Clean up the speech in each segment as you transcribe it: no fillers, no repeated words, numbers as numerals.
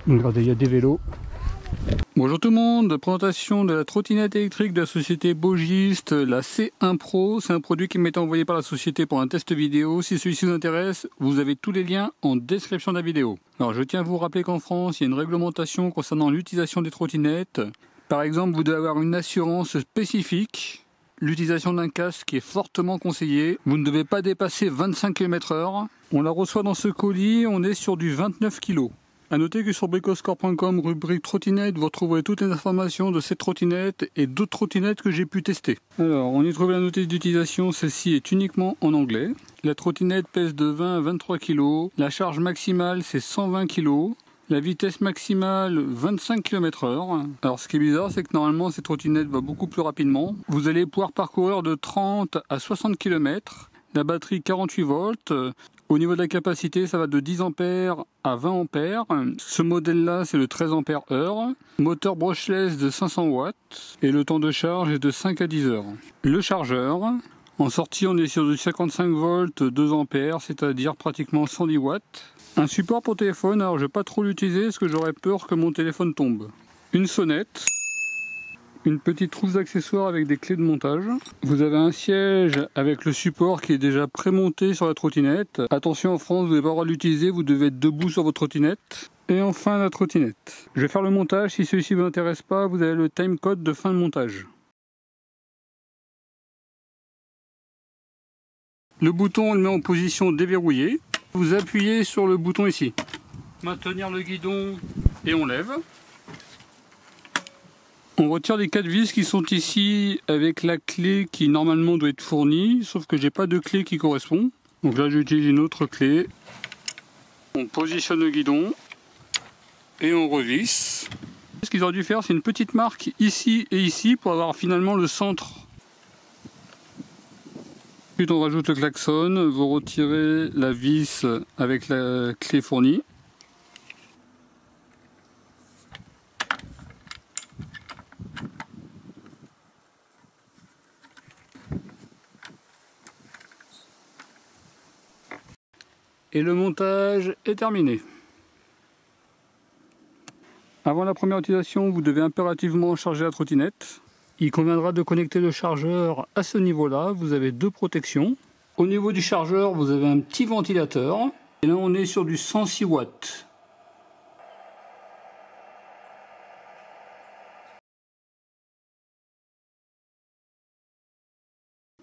Regardez, il y a des vélos. Bonjour tout le monde, présentation de la trottinette électrique de la société Bogist, la C1 Pro. C'est un produit qui m'est envoyé par la société pour un test vidéo. Si celui-ci vous intéresse, vous avez tous les liens en description de la vidéo. Alors je tiens à vous rappeler qu'en France, il y a une réglementation concernant l'utilisation des trottinettes. Par exemple, vous devez avoir une assurance spécifique. L'utilisation d'un casque est fortement conseillée. Vous ne devez pas dépasser 25 km/h. On la reçoit dans ce colis, on est sur du 29 kg. A noter que sur bricoscore.com, rubrique trottinette, vous retrouverez toutes les informations de cette trottinette et d'autres trottinettes que j'ai pu tester. Alors, on y trouve la notice d'utilisation, celle-ci est uniquement en anglais. La trottinette pèse de 20 à 23 kg. La charge maximale, c'est 120 kg. La vitesse maximale, 25 km/h. Alors, ce qui est bizarre, c'est que normalement, cette trottinette va beaucoup plus rapidement. Vous allez pouvoir parcourir de 30 à 60 km. La batterie 48 volts. Au niveau de la capacité, ça va de 10 ampères à 20 ampères. Ce modèle-là, c'est le 13 ampères heure. Moteur brushless de 500 watts. Et le temps de charge est de 5 à 10 heures. Le chargeur, en sortie, on est sur du 55 volts, 2 ampères, c'est-à-dire pratiquement 110 watts. Un support pour téléphone, alors je ne vais pas trop l'utiliser parce que j'aurais peur que mon téléphone tombe. Une sonnette. Une petite trousse d'accessoires avec des clés de montage. Vous avez un siège avec le support qui est déjà prémonté sur la trottinette. Attention, en France, vous n'avez pas le droit de l'utiliser, vous devez être debout sur votre trottinette. Et enfin la trottinette. Je vais faire le montage, si celui-ci ne vous intéresse pas, vous avez le timecode de fin de montage. Le bouton, on le met en position déverrouillée. Vous appuyez sur le bouton ici. Maintenir le guidon et on lève. On retire les 4 vis qui sont ici avec la clé qui normalement doit être fournie, sauf que j'ai pas de clé qui correspond. Donc là j'utilise une autre clé. On positionne le guidon et on revisse. Ce qu'ils auraient dû faire, c'est une petite marque ici et ici pour avoir finalement le centre. Ensuite on rajoute le klaxon, vous retirez la vis avec la clé fournie. Et le montage est terminé. Avant la première utilisation, vous devez impérativement charger la trottinette. Il conviendra de connecter le chargeur à ce niveau-là. Vous avez 2 protections. Au niveau du chargeur, vous avez un petit ventilateur. Et là, on est sur du 106 watts.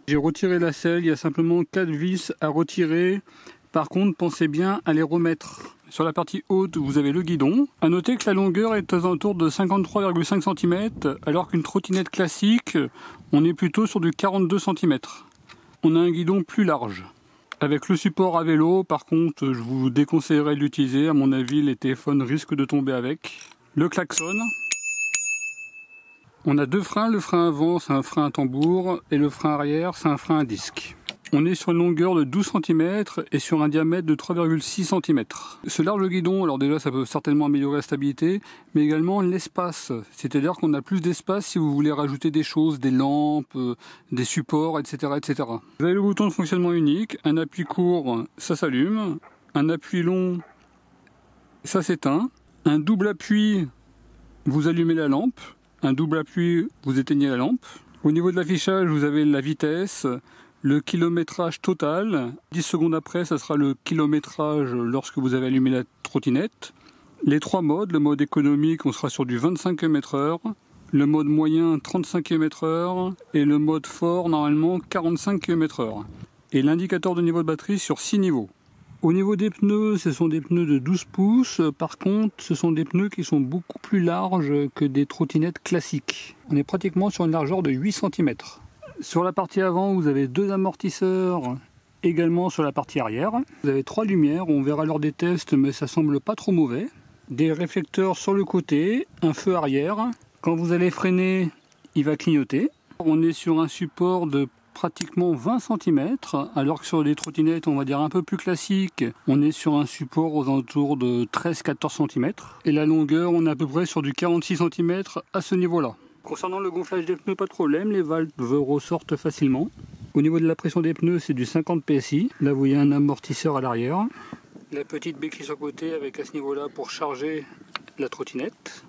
J'ai retiré la selle, il y a simplement 4 vis à retirer. Par contre, pensez bien à les remettre. Sur la partie haute, vous avez le guidon. A noter que la longueur est aux alentours de 53,5 cm, alors qu'une trottinette classique, on est plutôt sur du 42 cm. On a un guidon plus large. Avec le support à vélo, par contre, je vous déconseillerais de l'utiliser. À mon avis, les téléphones risquent de tomber avec. Le klaxon. On a 2 freins. Le frein avant, c'est un frein à tambour, et le frein arrière, c'est un frein à disque. On est sur une longueur de 12 cm et sur un diamètre de 3,6 cm. Ce large guidon, alors déjà ça peut certainement améliorer la stabilité, mais également l'espace. C'est-à-dire qu'on a plus d'espace si vous voulez rajouter des choses, des lampes, des supports, etc., etc. Vous avez le bouton de fonctionnement unique, un appui court, ça s'allume, un appui long, ça s'éteint, un double appui, vous allumez la lampe, un double appui, vous éteignez la lampe. Au niveau de l'affichage, vous avez la vitesse, le kilométrage total. 10 secondes après, ça sera le kilométrage lorsque vous avez allumé la trottinette. Les 3 modes, le mode économique, on sera sur du 25 km/h. Le mode moyen, 35 km/h. Et le mode fort, normalement, 45 km/h. Et l'indicateur de niveau de batterie sur 6 niveaux. Au niveau des pneus, ce sont des pneus de 12 pouces. Par contre, ce sont des pneus qui sont beaucoup plus larges que des trottinettes classiques. On est pratiquement sur une largeur de 8 cm. Sur la partie avant, vous avez 2 amortisseurs également sur la partie arrière. Vous avez 3 lumières, on verra lors des tests, mais ça semble pas trop mauvais. Des réflecteurs sur le côté, un feu arrière. Quand vous allez freiner, il va clignoter. On est sur un support de pratiquement 20 cm, alors que sur des trottinettes, on va dire un peu plus classiques, on est sur un support aux alentours de 13-14 cm. Et la longueur, on est à peu près sur du 46 cm à ce niveau-là. Concernant le gonflage des pneus, pas de problème, les valves ressortent facilement. Au niveau de la pression des pneus, c'est du 50 PSI. Là, vous voyez un amortisseur à l'arrière. La petite béquille sur le côté avec à ce niveau-là pour charger la trottinette.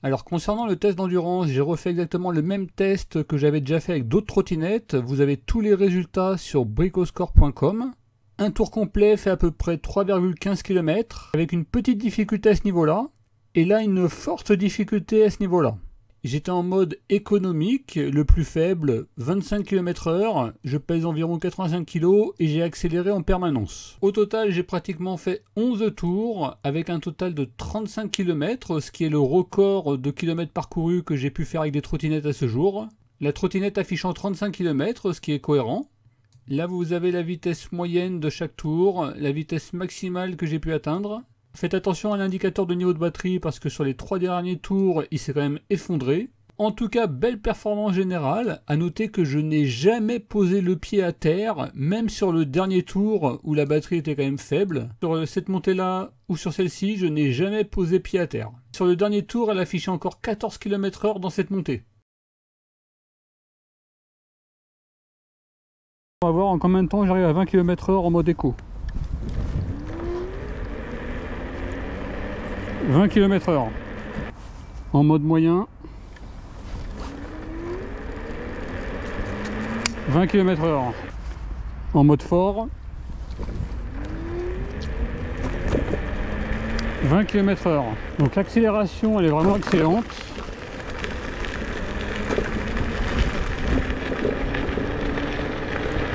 Alors concernant le test d'endurance, j'ai refait exactement le même test que j'avais déjà fait avec d'autres trottinettes. Vous avez tous les résultats sur bricoscore.com. Un tour complet fait à peu près 3,15 km avec une petite difficulté à ce niveau-là. Et là, une forte difficulté à ce niveau-là. J'étais en mode économique, le plus faible, 25 km/h, je pèse environ 85 kg et j'ai accéléré en permanence. Au total, j'ai pratiquement fait 11 tours avec un total de 35 km, ce qui est le record de kilomètres parcourus que j'ai pu faire avec des trottinettes à ce jour. La trottinette affichant 35 km, ce qui est cohérent. Là, vous avez la vitesse moyenne de chaque tour, la vitesse maximale que j'ai pu atteindre. Faites attention à l'indicateur de niveau de batterie parce que sur les 3 derniers tours, il s'est quand même effondré. En tout cas, belle performance générale. À noter que je n'ai jamais posé le pied à terre, même sur le dernier tour où la batterie était quand même faible. Sur cette montée-là ou sur celle-ci, je n'ai jamais posé pied à terre. Sur le dernier tour, elle affichait encore 14 km/h dans cette montée. On va voir en combien de temps j'arrive à 20 km/h en mode éco. 20 km/h en mode moyen, 20 km/h en mode fort, 20 km/h. Donc l'accélération elle est vraiment excellente.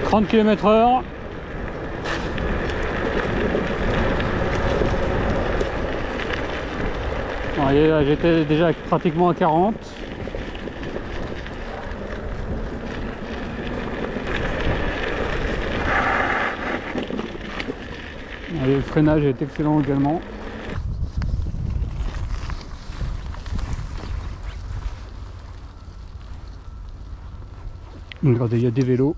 « 30 km/h. J'étais déjà pratiquement à 40. Allez, le freinage est excellent également. Regardez, il y a des vélos.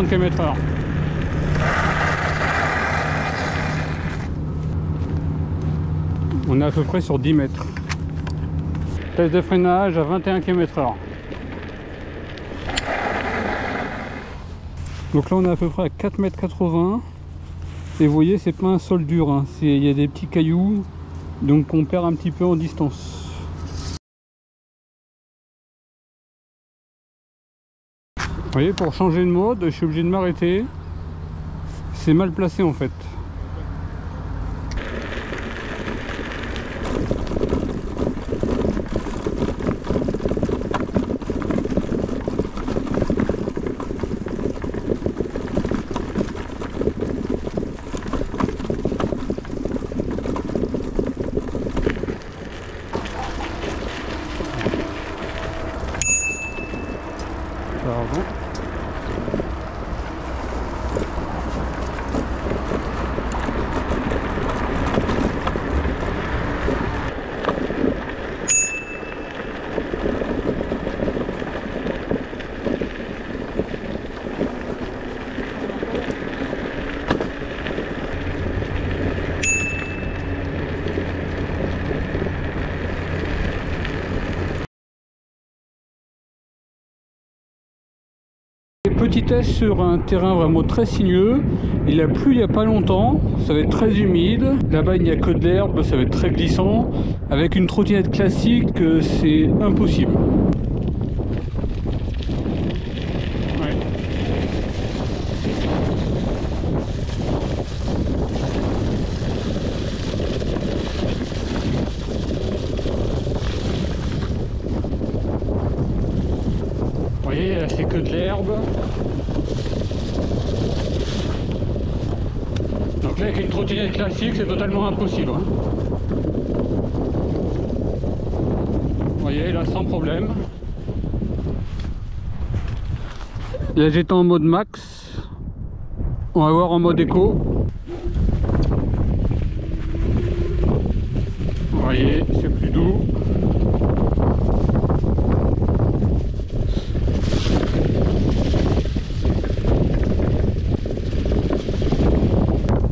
km/h. On est à peu près sur 10 mètres. Test de freinage à 21 km/h. Donc là on est à peu près à 4,80 m. Et vous voyez, c'est pas un sol dur, hein. Il y a des petits cailloux, donc on perd un petit peu en distance. Vous voyez, pour changer de mode, je suis obligé de m'arrêter. C'est mal placé en fait. Pardon. Petit test sur un terrain vraiment très sinueux. Il a plu il n'y a pas longtemps, ça va être très humide. Là-bas il n'y a que de l'herbe, ça va être très glissant. Avec une trottinette classique, c'est impossible. Ouais. Vous voyez, là c'est que de l'herbe. Donc là avec une trottinette classique c'est totalement impossible. Hein. Vous voyez là sans problème. Là j'étais en mode max. On va voir en mode éco. Vous voyez, c'est plus doux.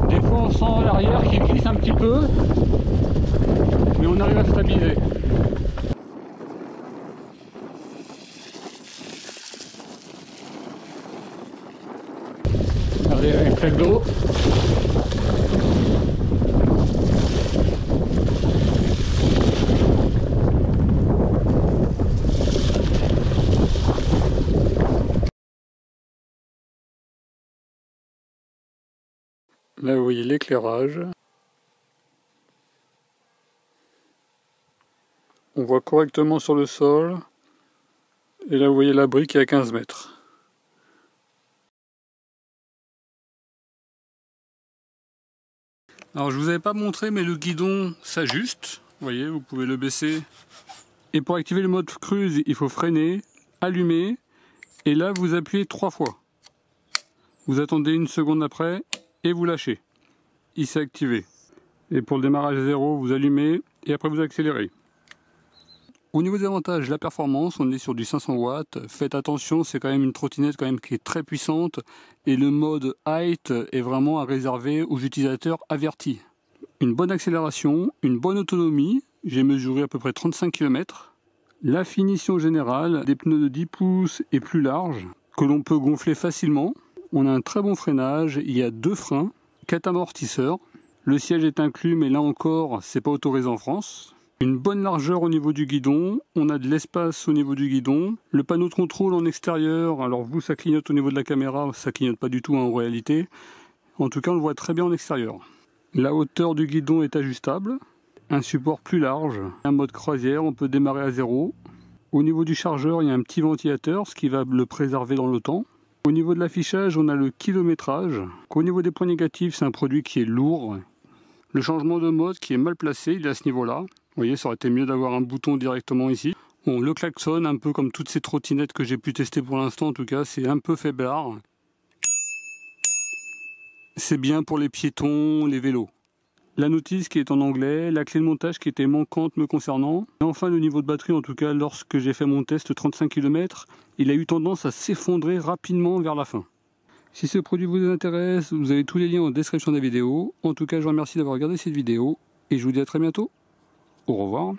Des fois on sent l'arrière qui glisse un petit peu, mais on arrive à stabiliser. Regardez avec plaque d'eau. Là vous voyez l'éclairage. On voit correctement sur le sol. Et là vous voyez la brique qui est à 15 mètres. Alors je vous avais pas montré mais le guidon s'ajuste. Vous voyez, vous pouvez le baisser. Et pour activer le mode cruise, il faut freiner, allumer. Et là vous appuyez 3 fois. Vous attendez une seconde après et vous lâchez. Il s'est activé. Et pour le démarrage à 0, vous allumez et après vous accélérez. Au niveau des avantages, la performance, on est sur du 500 watts. Faites attention, c'est quand même une trottinette quand même qui est très puissante. Et le mode height est vraiment à réserver aux utilisateurs avertis. Une bonne accélération, une bonne autonomie. J'ai mesuré à peu près 35 km. La finition générale, des pneus de 10 pouces et plus larges, que l'on peut gonfler facilement. On a un très bon freinage, il y a 2 freins, 4 amortisseurs. Le siège est inclus, mais là encore, c'est pas autorisé en France. Une bonne largeur au niveau du guidon, on a de l'espace au niveau du guidon. Le panneau de contrôle en extérieur, alors vous ça clignote au niveau de la caméra, ça clignote pas du tout en réalité. En tout cas on le voit très bien en extérieur. La hauteur du guidon est ajustable. Un support plus large, un mode croisière, on peut démarrer à 0. Au niveau du chargeur, il y a un petit ventilateur, ce qui va le préserver dans le temps. Au niveau de l'affichage, on a le kilométrage. Au niveau des points négatifs, c'est un produit qui est lourd. Le changement de mode qui est mal placé, il est à ce niveau-là. Vous voyez, ça aurait été mieux d'avoir un bouton directement ici. Bon, le klaxon, un peu comme toutes ces trottinettes que j'ai pu tester pour l'instant, en tout cas, c'est un peu faiblard. C'est bien pour les piétons, les vélos. La notice qui est en anglais, la clé de montage qui était manquante me concernant. Et enfin le niveau de batterie, en tout cas lorsque j'ai fait mon test 35 km, il a eu tendance à s'effondrer rapidement vers la fin. Si ce produit vous intéresse, vous avez tous les liens en description de la vidéo. En tout cas je vous remercie d'avoir regardé cette vidéo et je vous dis à très bientôt. Au revoir.